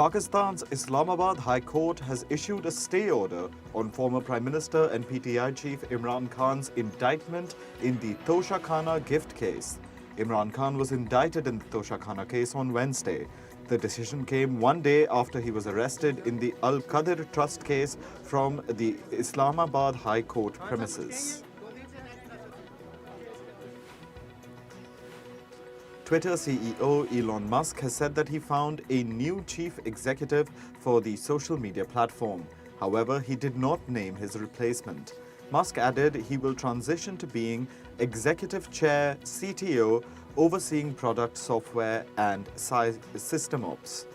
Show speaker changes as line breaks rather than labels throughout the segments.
Pakistan's Islamabad High Court has issued a stay order on former Prime Minister and PTI chief Imran Khan's indictment in the Toshakhana gift case. Imran Khan was indicted in the Toshakhana case on Wednesday. The decision came one day after he was arrested in the al-qadir trust case from the Islamabad High Court premises. Twitter CEO Elon Musk has said that he found a new chief executive for the social media platform. However, he did not name his replacement. Musk added he will transition to being executive chair, CTO, overseeing product software and system ops.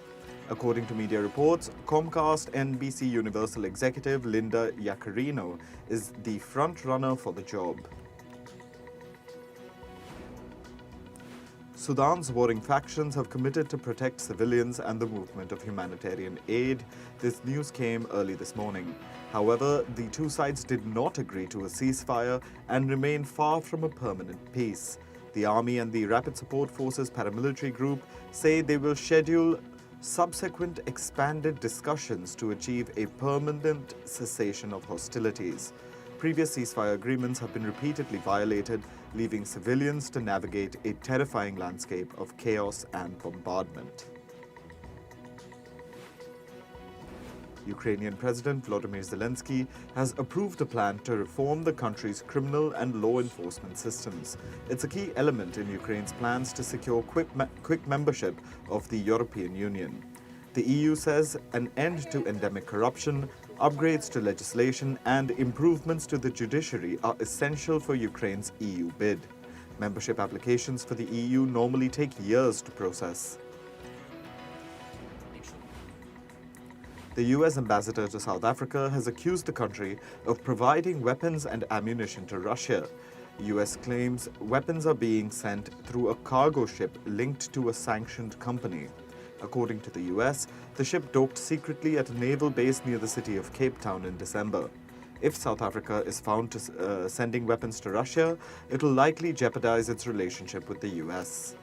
According to media reports, Comcast NBC Universal executive Linda Yaccarino is the front-runner for the job. Sudan's warring factions have committed to protect civilians and the movement of humanitarian aid. This news came early this morning. However, the two sides did not agree to a ceasefire and remain far from a permanent peace. The army and the Rapid Support Forces paramilitary group say they will schedule subsequent expanded discussions to achieve a permanent cessation of hostilities. Previous ceasefire agreements have been repeatedly violated, leaving civilians to navigate a terrifying landscape of chaos and bombardment. Ukrainian President Volodymyr Zelensky has approved a plan to reform the country's criminal and law enforcement systems. It's a key element in Ukraine's plans to secure quick membership of the European Union. The EU says an end to endemic corruption, upgrades to legislation, and improvements to the judiciary are essential for Ukraine's EU bid. Membership applications for the EU normally take years to process. The US ambassador to South Africa has accused the country of providing weapons and ammunition to Russia. US claims weapons are being sent through a cargo ship linked to a sanctioned company. According to the US, the ship docked secretly at a naval base near the city of Cape Town in December. If South Africa is found sending weapons to Russia, it will likely jeopardize its relationship with the US.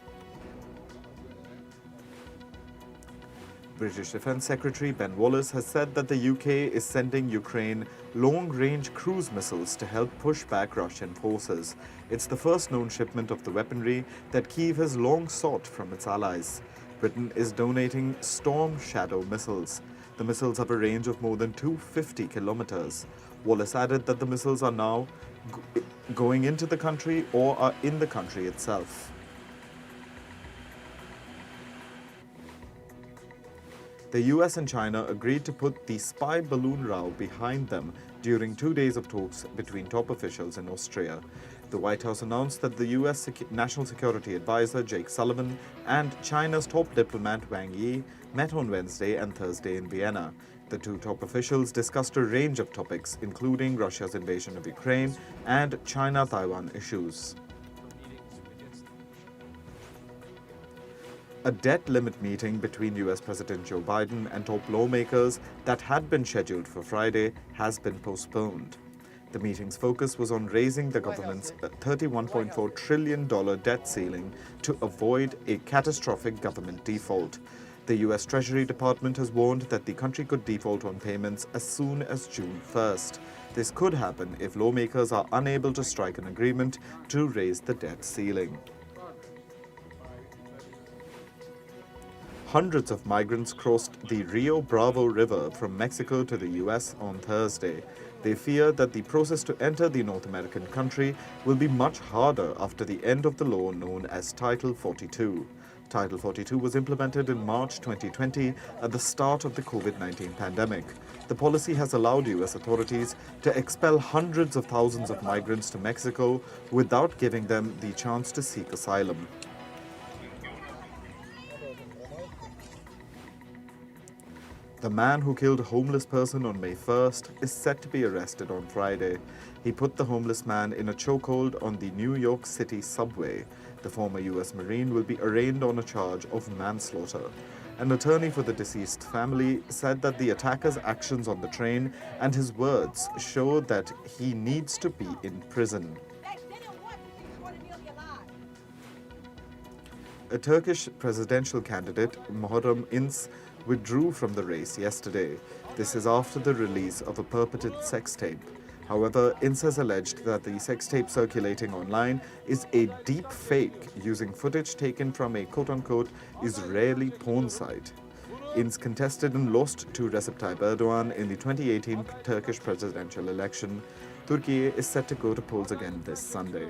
British Defence Secretary Ben Wallace has said that the UK is sending Ukraine long-range cruise missiles to help push back Russian forces. It's the first known shipment of the weaponry that Kyiv has long sought from its allies. Britain is donating Storm Shadow missiles. The missiles have a range of more than 250 kilometers. Wallace added that the missiles are now going into the country or are in the country itself. The US and China agreed to put the spy balloon row behind them during 2 days of talks between top officials in Austria. The White House announced that the US National Security Advisor Jake Sullivan and China's top diplomat Wang Yi met on Wednesday and Thursday in Vienna. The two top officials discussed a range of topics, including Russia's invasion of Ukraine and China-Taiwan issues. A debt limit meeting between US President Joe Biden and top lawmakers that had been scheduled for Friday has been postponed. The meeting's focus was on raising the government's $31.4 trillion debt ceiling to avoid a catastrophic government default. The US Treasury Department has warned that the country could default on payments as soon as June 1st. This could happen if lawmakers are unable to strike an agreement to raise the debt ceiling. Hundreds of migrants crossed the Rio Bravo River from Mexico to the US on Thursday. They fear that the process to enter the North American country will be much harder after the end of the law known as Title 42. Title 42 was implemented in March 2020 at the start of the COVID-19 pandemic. The policy has allowed US authorities to expel hundreds of thousands of migrants to Mexico without giving them the chance to seek asylum. The man who killed a homeless person on May 1st is set to be arrested on Friday. He put the homeless man in a chokehold on the New York City subway. The former US Marine will be arraigned on a charge of manslaughter. An attorney for the deceased family said that the attacker's actions on the train and his words show that he needs to be in prison. A Turkish presidential candidate, Muharrem Ince, withdrew from the race yesterday. This is after the release of a purported sex tape. However, Ince has alleged that the sex tape circulating online is a deep fake using footage taken from a quote-unquote Israeli porn site. Ince contested and lost to Recep Tayyip Erdogan in the 2018 Turkish presidential election. Turkey is set to go to polls again this Sunday.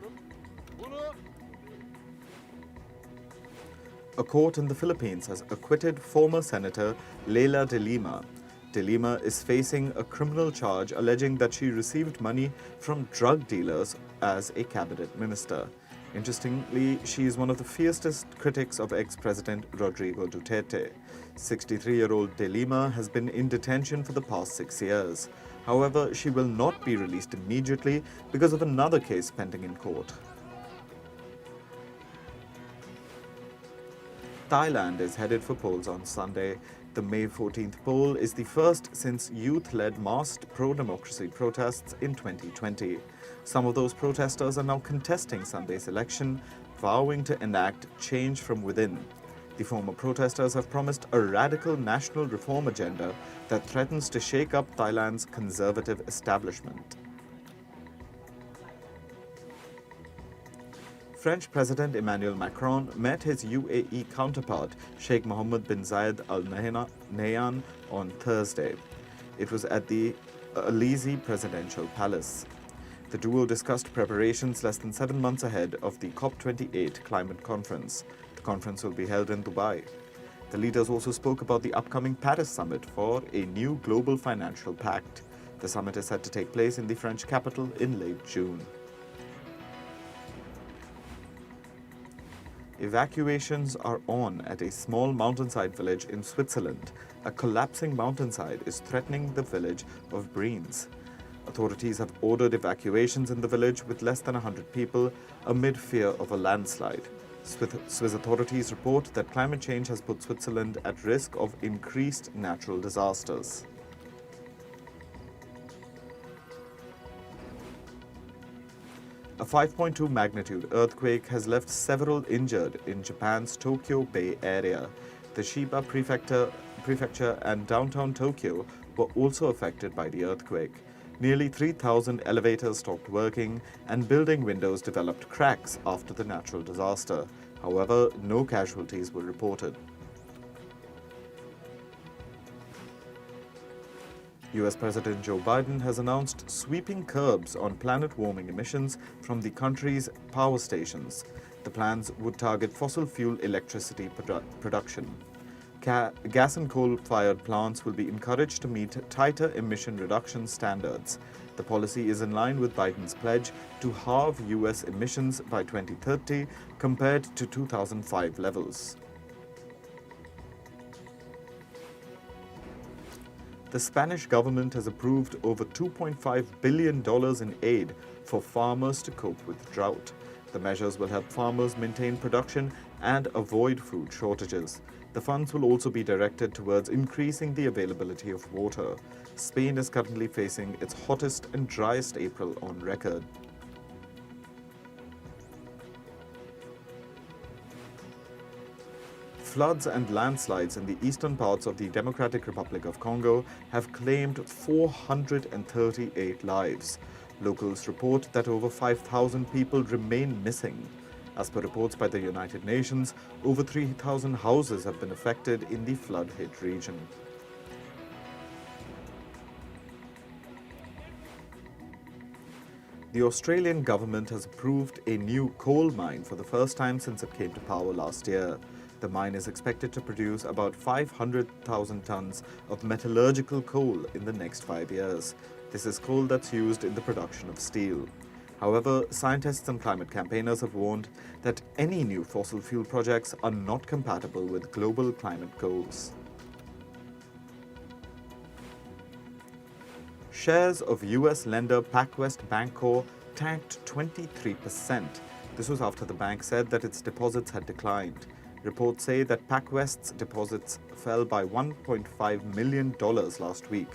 A court in the Philippines has acquitted former Senator Leila de Lima. De Lima is facing a criminal charge alleging that she received money from drug dealers as a cabinet minister. Interestingly, she is one of the fiercest critics of ex-President Rodrigo Duterte. 63-year-old De Lima has been in detention for the past 6 years. However, she will not be released immediately because of another case pending in court. Thailand is headed for polls on Sunday. The May 14th poll is the first since youth-led masked pro-democracy protests in 2020. Some of those protesters are now contesting Sunday's election, vowing to enact change from within. The former protesters have promised a radical national reform agenda that threatens to shake up Thailand's conservative establishment. French President Emmanuel Macron met his UAE counterpart, Sheikh Mohammed bin Zayed Al Nahyan, on Thursday. It was at the Elysee Presidential Palace. The duo discussed preparations less than 7 months ahead of the COP28 climate conference. The conference will be held in Dubai. The leaders also spoke about the upcoming Paris summit for a new global financial pact. The summit is set to take place in the French capital in late June. Evacuations are on at a small mountainside village in Switzerland. A collapsing mountainside is threatening the village of Brienz. Authorities have ordered evacuations in the village with less than 100 people amid fear of a landslide. Swiss authorities report that climate change has put Switzerland at risk of increased natural disasters. A 5.2 magnitude earthquake has left several injured in Japan's Tokyo Bay area. The Chiba prefecture and downtown Tokyo were also affected by the earthquake. Nearly 3,000 elevators stopped working and building windows developed cracks after the natural disaster. However, no casualties were reported. US President Joe Biden has announced sweeping curbs on planet-warming emissions from the country's power stations. The plans would target fossil fuel electricity production. Gas and coal-fired plants will be encouraged to meet tighter emission reduction standards. The policy is in line with Biden's pledge to halve US emissions by 2030 compared to 2005 levels. The Spanish government has approved over $2.5 billion in aid for farmers to cope with drought. The measures will help farmers maintain production and avoid food shortages. The funds will also be directed towards increasing the availability of water. Spain is currently facing its hottest and driest April on record. Floods and landslides in the eastern parts of the Democratic Republic of Congo have claimed 438 lives. Locals report that over 5,000 people remain missing. As per reports by the United Nations, over 3,000 houses have been affected in the flood-hit region. The Australian government has approved a new coal mine for the first time since it came to power last year. The mine is expected to produce about 500,000 tons of metallurgical coal in the next 5 years. This is coal that's used in the production of steel. However, scientists and climate campaigners have warned that any new fossil fuel projects are not compatible with global climate goals. Shares of US lender PacWest Bancorp tanked 23%. This was after the bank said that its deposits had declined. Reports say that PacWest's deposits fell by $1.5 million last week.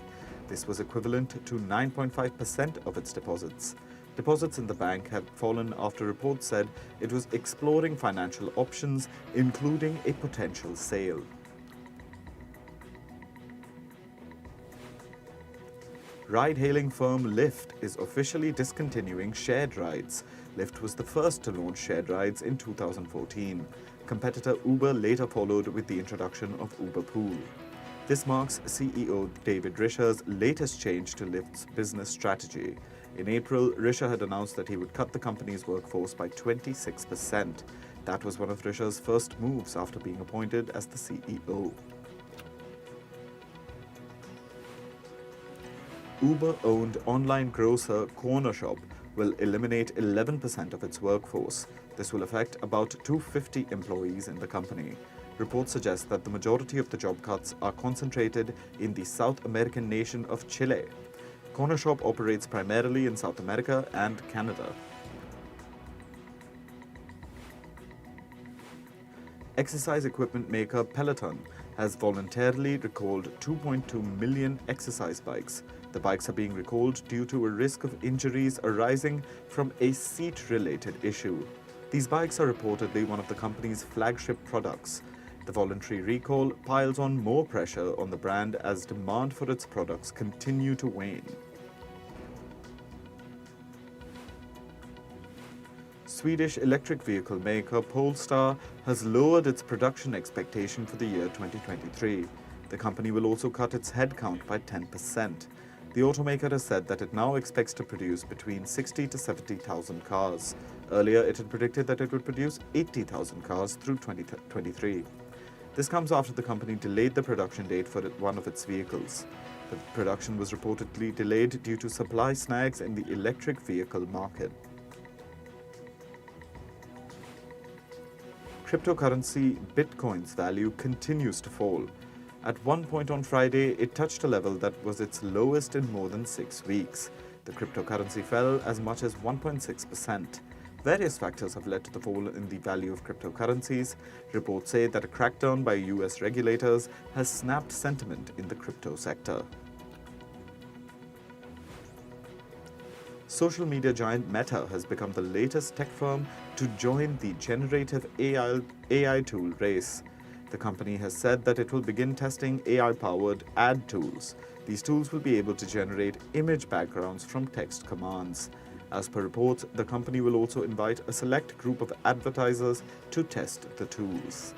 This was equivalent to 9.5% of its deposits. Deposits in the bank had fallen after reports said it was exploring financial options, including a potential sale. Ride-hailing firm Lyft is officially discontinuing shared rides. Lyft was the first to launch shared rides in 2014. Competitor Uber later followed with the introduction of Uber Pool. This marks CEO David Risher's latest change to Lyft's business strategy. In April, Risher had announced that he would cut the company's workforce by 26%. That was one of Risher's first moves after being appointed as the CEO. Uber-owned online grocer Cornershop will eliminate 11% of its workforce. This will affect about 250 employees in the company. Reports suggest that the majority of the job cuts are concentrated in the South American nation of Chile. Cornershop operates primarily in South America and Canada. Exercise equipment maker Peloton has voluntarily recalled 2.2 million exercise bikes. The bikes are being recalled due to a risk of injuries arising from a seat-related issue. These bikes are reportedly one of the company's flagship products. The voluntary recall piles on more pressure on the brand as demand for its products continue to wane. Swedish electric vehicle maker Polestar has lowered its production expectation for the year 2023. The company will also cut its headcount by 10%. The automaker has said that it now expects to produce between 60 to 70,000 cars. Earlier, it had predicted that it would produce 80,000 cars through 2023. This comes after the company delayed the production date for one of its vehicles. The production was reportedly delayed due to supply snags in the electric vehicle market. Cryptocurrency Bitcoin's value continues to fall. At one point on Friday, it touched a level that was its lowest in more than 6 weeks. The cryptocurrency fell as much as 1.6%. Various factors have led to the fall in the value of cryptocurrencies. Reports say that a crackdown by US regulators has snapped sentiment in the crypto sector. Social media giant Meta has become the latest tech firm to join the generative AI tool race. The company has said that it will begin testing AI-powered ad tools. These tools will be able to generate image backgrounds from text commands. As per reports, the company will also invite a select group of advertisers to test the tools.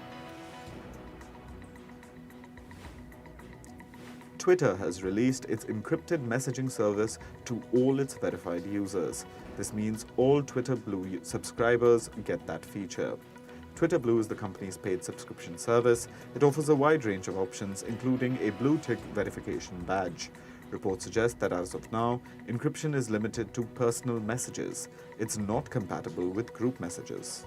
Twitter has released its encrypted messaging service to all its verified users. This means all Twitter Blue subscribers get that feature. Twitter Blue is the company's paid subscription service. It offers a wide range of options, including a blue tick verification badge. Reports suggest that as of now, encryption is limited to personal messages. It's not compatible with group messages.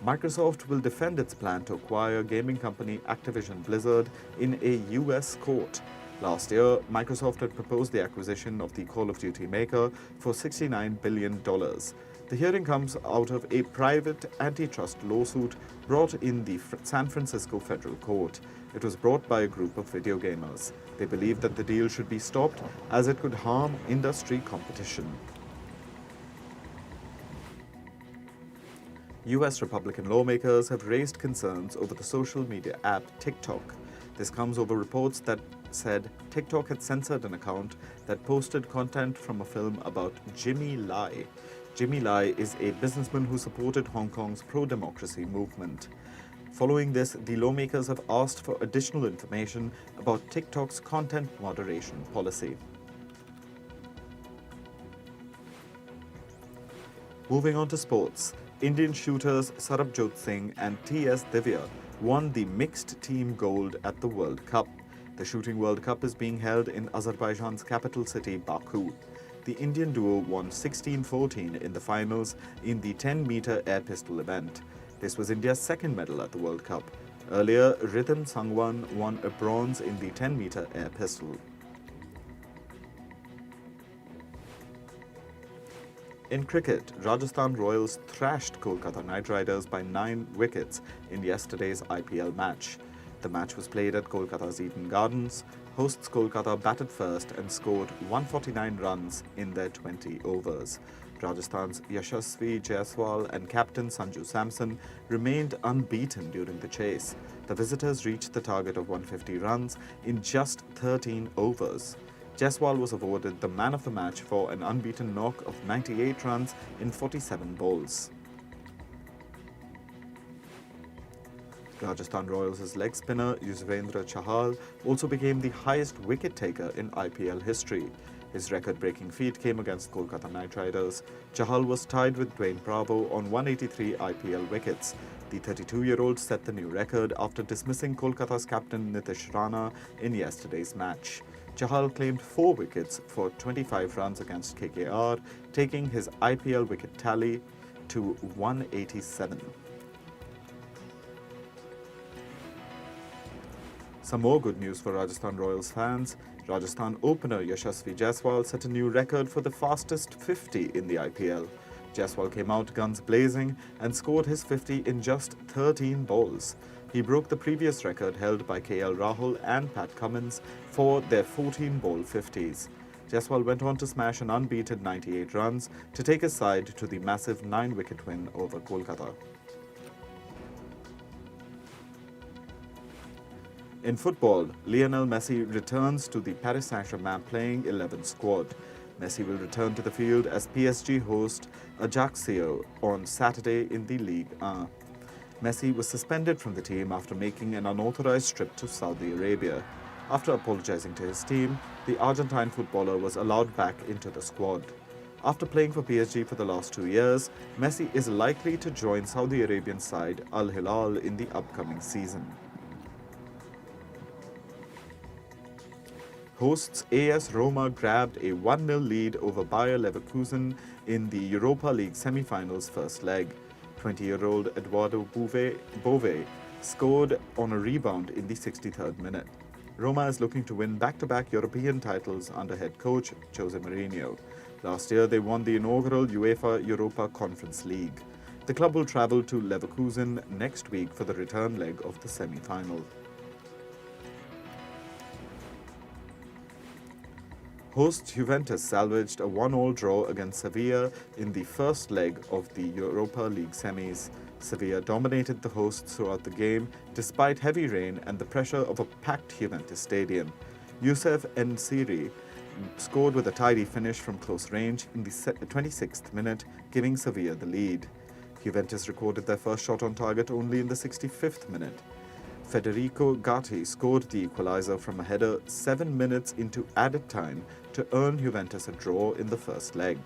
Microsoft will defend its plan to acquire gaming company Activision Blizzard in a US court. Last year, Microsoft had proposed the acquisition of the Call of Duty maker for $69 billion. The hearing comes out of a private antitrust lawsuit brought in the San Francisco federal court. It was brought by a group of video gamers. They believe that the deal should be stopped as it could harm industry competition. US Republican lawmakers have raised concerns over the social media app TikTok. This comes over reports that said TikTok had censored an account that posted content from a film about Jimmy Lai. Jimmy Lai is a businessman who supported Hong Kong's pro-democracy movement. Following this, the lawmakers have asked for additional information about TikTok's content moderation policy. Moving on to sports, Indian shooters Sarabjot Singh and T.S. Divya won the mixed team gold at the World Cup. The Shooting World Cup is being held in Azerbaijan's capital city, Baku. The Indian duo won 16-14 in the finals in the 10-meter air pistol event. This was India's second medal at the World Cup. Earlier, Rhythm Sangwan won a bronze in the 10-meter air pistol. In cricket, Rajasthan Royals thrashed Kolkata Knight Riders by 9 wickets in yesterday's IPL match. The match was played at Kolkata's Eden Gardens. Hosts Kolkata batted first and scored 149 runs in their 20 overs. Rajasthan's Yashasvi Jaiswal and captain Sanju Samson remained unbeaten during the chase. The visitors reached the target of 150 runs in just 13 overs. Jaiswal was awarded the man of the match for an unbeaten knock of 98 runs in 47 balls. Rajasthan Royals' leg spinner Yuzvendra Chahal also became the highest wicket taker in IPL history. His record-breaking feat came against Kolkata Knight Riders. Chahal was tied with Dwayne Bravo on 183 IPL wickets. The 32-year-old set the new record after dismissing Kolkata's captain Nitish Rana in yesterday's match. Chahal claimed 4 wickets for 25 runs against KKR, taking his IPL wicket tally to 187. Some more good news for Rajasthan Royals fans. Rajasthan opener Yashasvi Jaiswal set a new record for the fastest 50 in the IPL. Jaiswal came out guns blazing and scored his 50 in just 13 balls. He broke the previous record held by KL Rahul and Pat Cummins for their 14-ball 50s. Jaiswal went on to smash an unbeaten 98 runs to take his side to the massive 9-wicket win over Kolkata. In football, Lionel Messi returns to the Paris Saint-Germain playing 11 squad. Messi will return to the field as PSG host Ajaccio on Saturday in the Ligue 1. Messi was suspended from the team after making an unauthorized trip to Saudi Arabia. After apologizing to his team, the Argentine footballer was allowed back into the squad. After playing for PSG for the last 2 years, Messi is likely to join Saudi Arabian side Al Hilal in the upcoming season. Hosts AS Roma grabbed a 1-0 lead over Bayer Leverkusen in the Europa League semi-finals first leg. 20-year-old Eduardo Bove scored on a rebound in the 63rd minute. Roma is looking to win back-to-back European titles under head coach Jose Mourinho. Last year, they won the inaugural UEFA Europa Conference League. The club will travel to Leverkusen next week for the return leg of the semi-final. Hosts Juventus salvaged a 1-1 draw against Sevilla in the first leg of the Europa League semis. Sevilla dominated the hosts throughout the game despite heavy rain and the pressure of a packed Juventus stadium. Youssef Ensiri scored with a tidy finish from close range in the 26th minute, giving Sevilla the lead. Juventus recorded their first shot on target only in the 65th minute. Federico Gatti scored the equalizer from a header 7 minutes into added time to earn Juventus a draw in the first leg.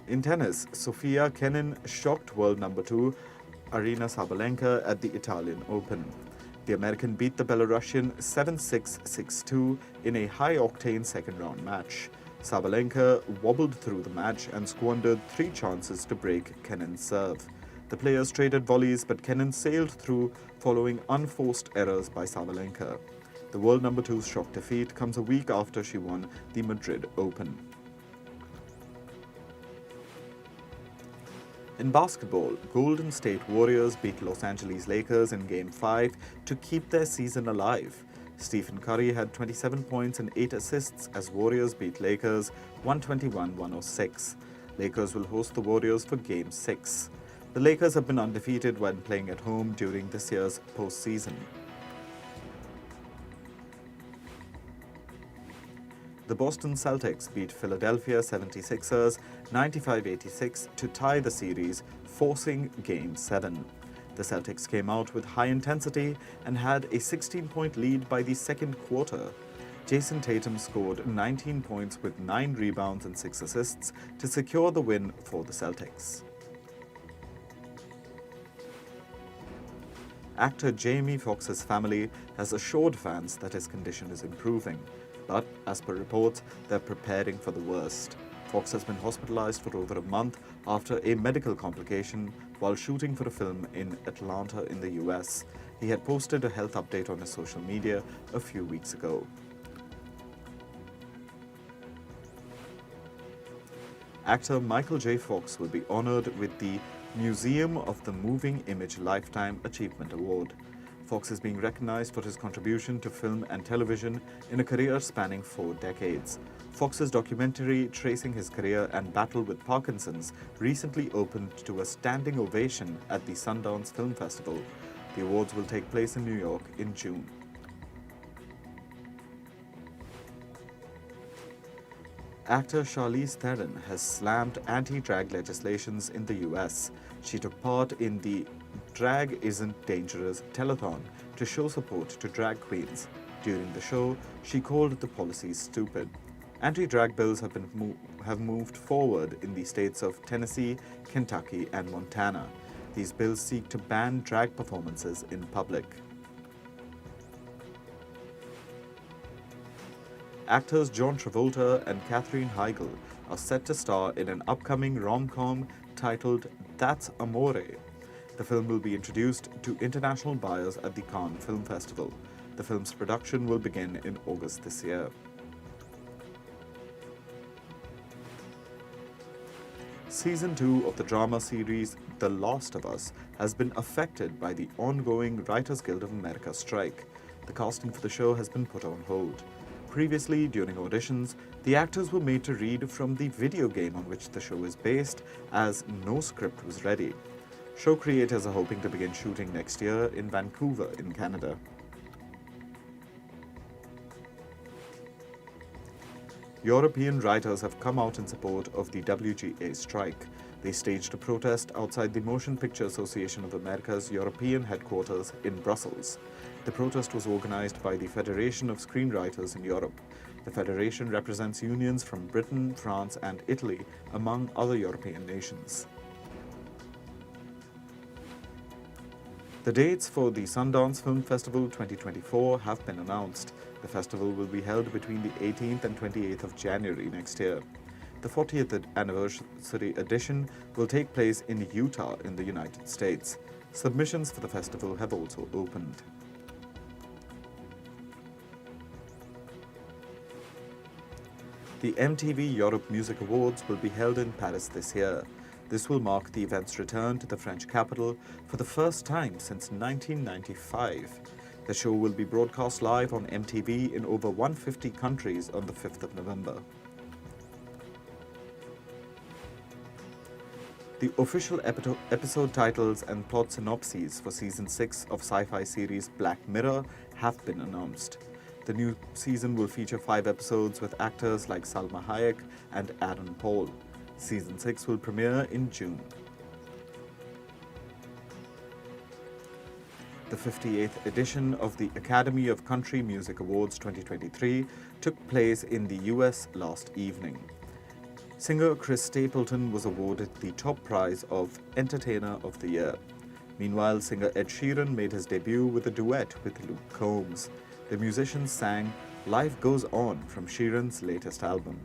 In tennis, Sofia Kenin shocked world number 2 Aryna Sabalenka at the Italian Open. The American beat the Belarusian 7-6, 6-2 in a high-octane second-round match. Sabalenka wobbled through the match and squandered 3 chances to break Kenin's serve. The players traded volleys, but Kenin sailed through following unforced errors by Sabalenka. The world number 2's shock defeat comes a week after she won the Madrid Open. In basketball, Golden State Warriors beat Los Angeles Lakers in Game 5 to keep their season alive. Stephen Curry had 27 points and 8 assists as Warriors beat Lakers 121-106. Lakers will host the Warriors for Game 6. The Lakers have been undefeated when playing at home during this year's postseason. The Boston Celtics beat Philadelphia 76ers 95-86 to tie the series, forcing Game 7. The Celtics came out with high intensity and had a 16-point lead by the second quarter. Jason Tatum scored 19 points with 9 rebounds and 6 assists to secure the win for the Celtics. Actor Jamie Foxx's family has assured fans that his condition is improving, but as per reports, they're preparing for the worst. Foxx has been hospitalized for over a month after a medical complication while shooting for a film in Atlanta in the US. He had posted a health update on his social media a few weeks ago. Actor Michael J. Fox will be honored with the Museum of the Moving Image Lifetime Achievement Award. Fox is being recognized for his contribution to film and television in a career spanning 4 decades. Fox's documentary tracing his career and battle with Parkinson's recently opened to a standing ovation at the Sundance Film Festival. The awards will take place in New York in June. Actor Charlize Theron has slammed anti-drag legislations in the US. She took part in the Drag Isn't Dangerous telethon to show support to drag queens. During the show, she called the policies stupid. Anti-drag bills have moved forward in the states of Tennessee, Kentucky, and Montana. These bills seek to ban drag performances in public. Actors John Travolta and Katherine Heigl are set to star in an upcoming rom-com titled That's Amore. The film will be introduced to international buyers at the Cannes Film Festival. The film's production will begin in August this year. Season 2 of the drama series The Last of Us has been affected by the ongoing Writers Guild of America strike. The casting for the show has been put on hold. Previously, during auditions, the actors were made to read from the video game on which the show is based, as no script was ready. Show creators are hoping to begin shooting next year in Vancouver, in Canada. European writers have come out in support of the WGA strike. They staged a protest outside the Motion Picture Association of America's European headquarters in Brussels. The protest was organized by the Federation of Screenwriters in Europe. The federation represents unions from Britain, France, and Italy, among other European nations. The dates for the Sundance Film Festival 2024 have been announced. The festival will be held between the 18th and 28th of January next year. The 40th anniversary edition will take place in Utah in the United States. Submissions for the festival have also opened. The MTV Europe Music Awards will be held in Paris this year. This will mark the event's return to the French capital for the first time since 1995. The show will be broadcast live on MTV in over 150 countries on the 5th of November. The official episode titles and plot synopses for Season 6 of sci-fi series Black Mirror have been announced. The new season will feature 5 episodes with actors like Salma Hayek and Aaron Paul. Season 6 will premiere in June. The 58th edition of the Academy of Country Music Awards 2023 took place in the US last evening. Singer Chris Stapleton was awarded the top prize of Entertainer of the Year. Meanwhile, singer Ed Sheeran made his debut with a duet with Luke Combs. The musicians sang Life Goes On from Sheeran's latest album.